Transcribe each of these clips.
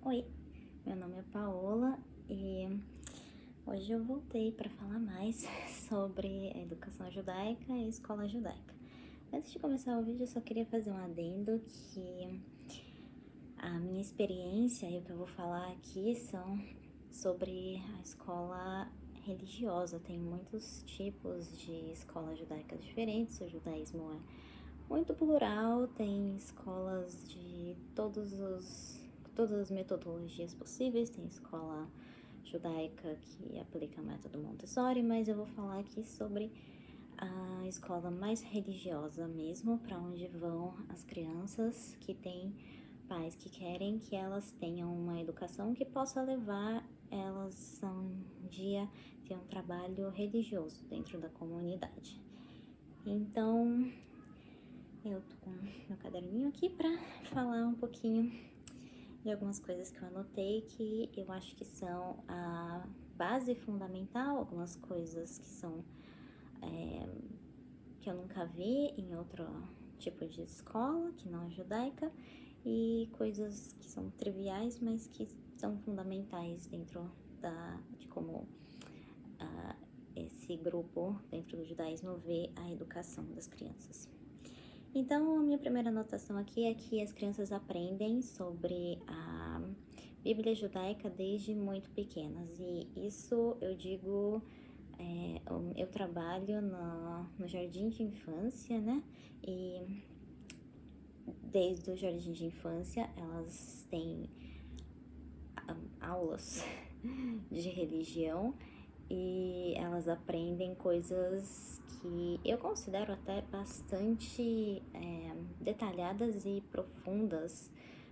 Oi, meu nome é Paola e hoje eu voltei para falar mais sobre a educação judaica e a escola judaica. Antes de começar o vídeo, eu só queria fazer um adendo que a minha experiência e o que eu vou falar aqui são sobre a escola religiosa. Tem muitos tipos de escolas judaicas diferentes, o judaísmo é muito plural, tem escolas de todas as metodologias possíveis, tem escola judaica que aplica o método Montessori, mas eu vou falar aqui sobre a escola mais religiosa mesmo, para onde vão as crianças que têm pais que querem que elas tenham uma educação que possa levar elas a um dia ter um trabalho religioso dentro da comunidade. Então, eu tô com meu caderninho aqui para falar um pouquinho de algumas coisas que eu anotei que eu acho que são a base fundamental, algumas coisas que são que eu nunca vi em outro tipo de escola, que não é judaica, e coisas que são triviais, mas que são fundamentais dentro de como esse grupo dentro do judaísmo vê a educação das crianças. Então, a minha primeira anotação aqui é que as crianças aprendem sobre a Bíblia judaica desde muito pequenas. E isso eu digo, eu trabalho no jardim de infância, né? E desde o jardim de infância elas têm aulas de religião e elas aprendem coisas que eu considero até bastante detalhadas e profundas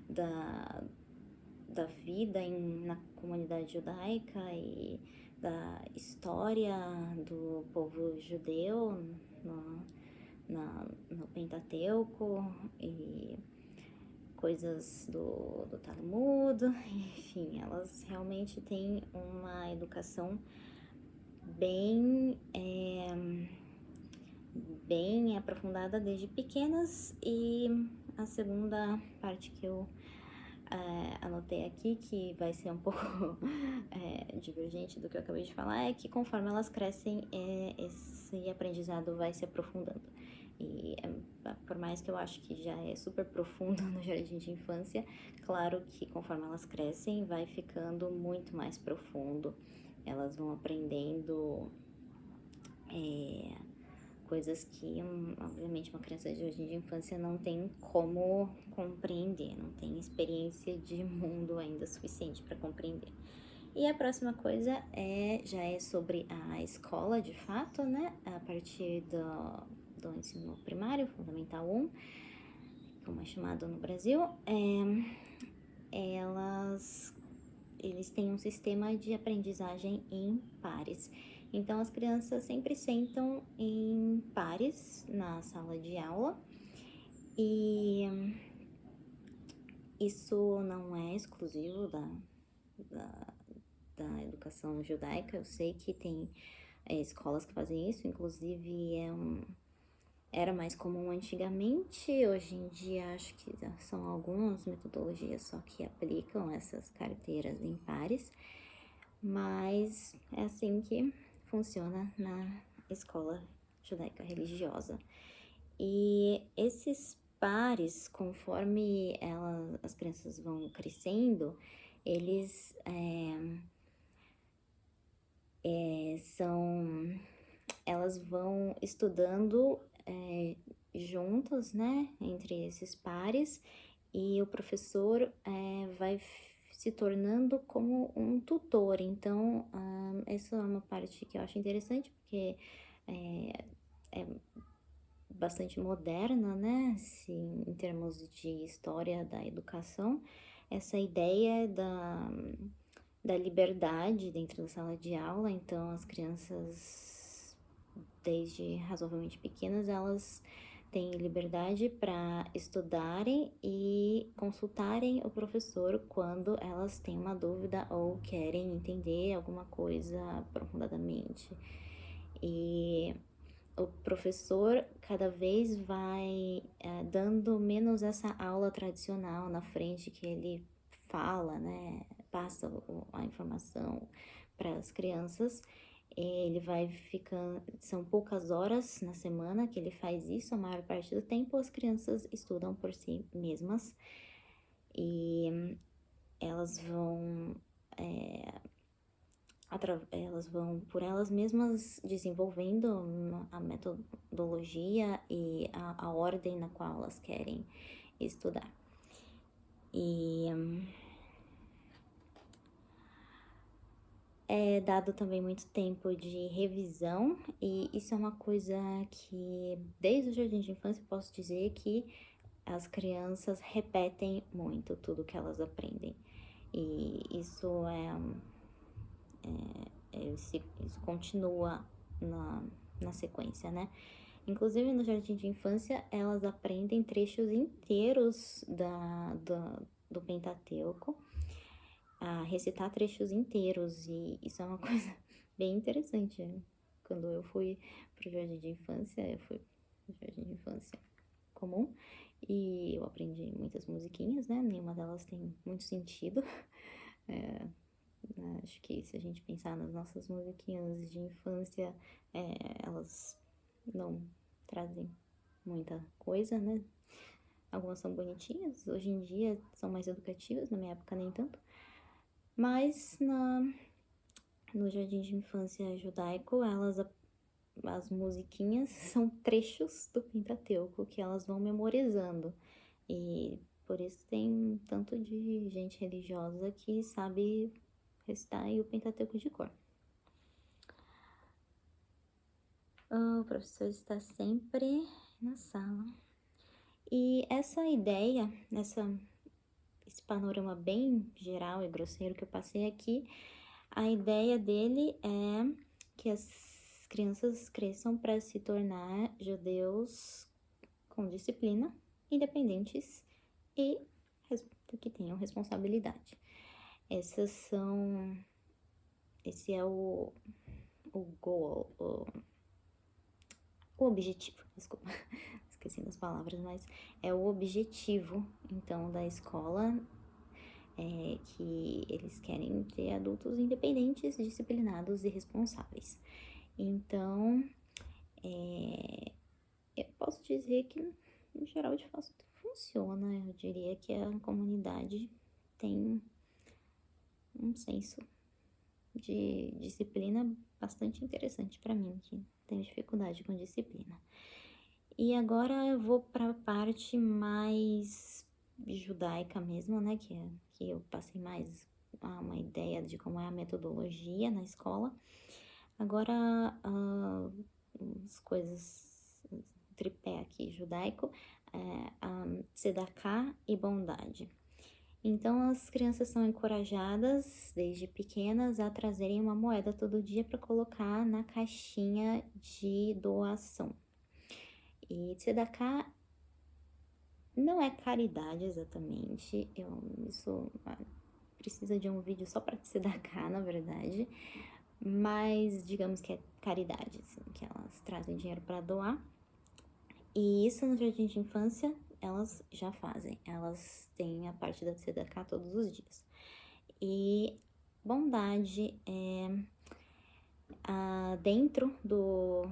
da vida na comunidade judaica e da história do povo judeu no Pentateuco e coisas do Talmud, enfim, elas realmente têm uma educação bem, bem aprofundada desde pequenas. E a segunda parte que eu anotei aqui, que vai ser um pouco divergente do que eu acabei de falar, é que conforme elas crescem, esse aprendizado vai se aprofundando. E por mais que eu acho que já é super profundo no jardim de infância, claro que conforme elas crescem, vai ficando muito mais profundo. Elas vão aprendendo coisas que, obviamente, uma criança de jardim de infância não tem como compreender, não tem experiência de mundo ainda suficiente para compreender. E a próxima coisa já é sobre a escola, de fato, né? A partir do ensino primário, Fundamental 1, como é chamado no Brasil, eles têm um sistema de aprendizagem em pares. Então, as crianças sempre sentam em pares na sala de aula e isso não é exclusivo da educação judaica. Eu sei que tem escolas que fazem isso, inclusive era mais comum antigamente. Hoje em dia acho que são algumas metodologias só que aplicam essas carteiras em pares, mas é assim que funciona na escola judaica religiosa. E esses pares, conforme as crianças vão crescendo, eles elas vão estudando juntas, né, entre esses pares, e o professor vai se tornando como um tutor. Então, essa é uma parte que eu acho interessante, porque é bastante moderna, né, assim, em termos de história da educação, essa ideia da liberdade dentro da sala de aula. Então, as crianças, desde razoavelmente pequenas, elas têm liberdade para estudarem e consultarem o professor quando elas têm uma dúvida ou querem entender alguma coisa aprofundadamente. E o professor cada vez vai dando menos essa aula tradicional na frente, que ele fala, né, passa a informação para as crianças. Ele vai ficando, são poucas horas na semana que ele faz isso, a maior parte do tempo as crianças estudam por si mesmas e elas vão, elas vão por elas mesmas desenvolvendo a metodologia e a ordem na qual elas querem estudar. E é dado também muito tempo de revisão, e isso é uma coisa que, desde o jardim de infância, eu posso dizer que as crianças repetem muito tudo que elas aprendem. E isso isso continua na sequência, né? Inclusive, no jardim de infância, elas aprendem trechos inteiros do Pentateuco, a recitar trechos inteiros, e isso é uma coisa bem interessante, né? Quando eu fui pro jardim de infância, eu fui pro jardim de infância comum, e eu aprendi muitas musiquinhas, né? Nenhuma delas tem muito sentido. Acho que se a gente pensar nas nossas musiquinhas de infância, elas não trazem muita coisa, né? Algumas são bonitinhas, hoje em dia são mais educativas, na minha época nem tanto. Mas no jardim de infância judaico, as musiquinhas são trechos do Pentateuco que elas vão memorizando. E por isso tem tanto de gente religiosa que sabe recitar o Pentateuco de cor. O professor está sempre na sala. E essa ideia, esse panorama bem geral e grosseiro que eu passei aqui, a ideia dele é que as crianças cresçam para se tornar judeus com disciplina, independentes e que tenham responsabilidade. Esse é o goal, o objetivo, desculpa, esqueci das palavras, mas é o objetivo, então, da escola, que eles querem ter adultos independentes, disciplinados e responsáveis. Então, eu posso dizer que, no geral, de fato, funciona. Eu diria que a comunidade tem um senso de disciplina bastante interessante para mim, que tenho dificuldade com disciplina. E agora eu vou para a parte mais judaica mesmo, né, que eu passei mais uma ideia de como é a metodologia na escola. Agora, as coisas, tripé aqui judaico, tzedakah e bondade. Então, as crianças são encorajadas, desde pequenas, a trazerem uma moeda todo dia para colocar na caixinha de doação. E tzedakah não é caridade exatamente, isso precisa de um vídeo só para tzedakah, na verdade, mas digamos que é caridade, assim, que elas trazem dinheiro para doar. E isso no jardim de infância elas já fazem, elas têm a parte da tzedakah todos os dias. E bondade dentro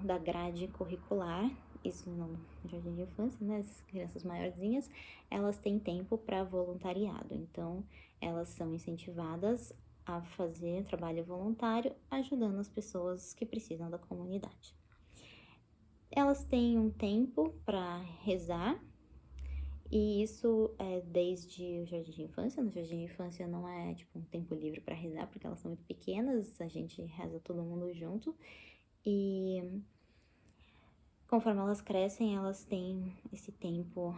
da grade curricular, isso no jardim de infância, né, as crianças maiorzinhas, elas têm tempo para voluntariado, então elas são incentivadas a fazer trabalho voluntário ajudando as pessoas que precisam da comunidade. Elas têm um tempo para rezar, e isso é desde o jardim de infância. No jardim de infância não é tipo um tempo livre para rezar, porque elas são muito pequenas, a gente reza todo mundo junto. E conforme elas crescem, elas têm esse tempo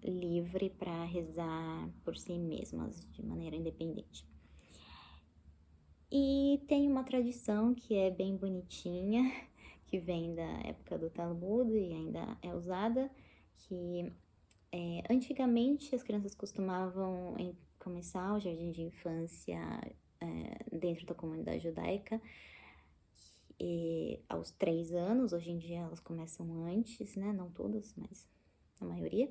livre para rezar por si mesmas, de maneira independente. E tem uma tradição que é bem bonitinha, que vem da época do Talmud e ainda é usada, que antigamente as crianças costumavam começar o jardim de infância dentro da comunidade judaica aos 3 anos. Hoje em dia elas começam antes, né? Não todas, mas a maioria.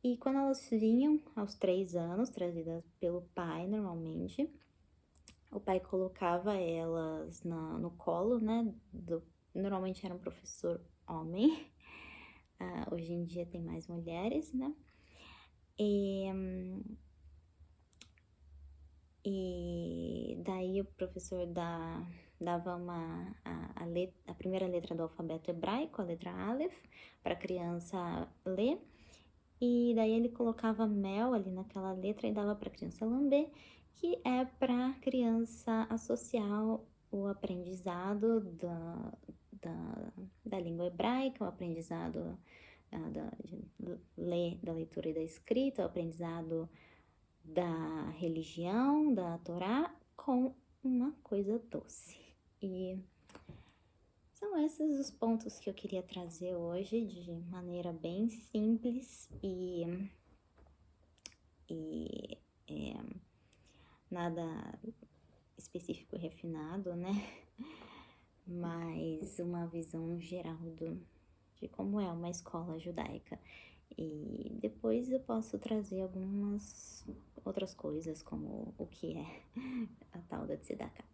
E quando elas vinham aos 3 anos, trazidas pelo pai normalmente, o pai colocava elas no colo, né, normalmente era um professor homem, hoje em dia tem mais mulheres, né, e, e daí o professor dava a primeira letra do alfabeto hebraico, a letra Aleph, para a criança ler, e daí ele colocava mel ali naquela letra e dava para a criança lamber, que é para a criança associar o aprendizado da língua hebraica, o aprendizado da leitura e da escrita, o aprendizado da religião, da Torá, com uma coisa doce. E são esses os pontos que eu queria trazer hoje de maneira bem simples e nada específico e refinado, né? Mas uma visão geral de como é uma escola judaica. E depois eu posso trazer algumas outras coisas, como o que é a tal da tzedakah.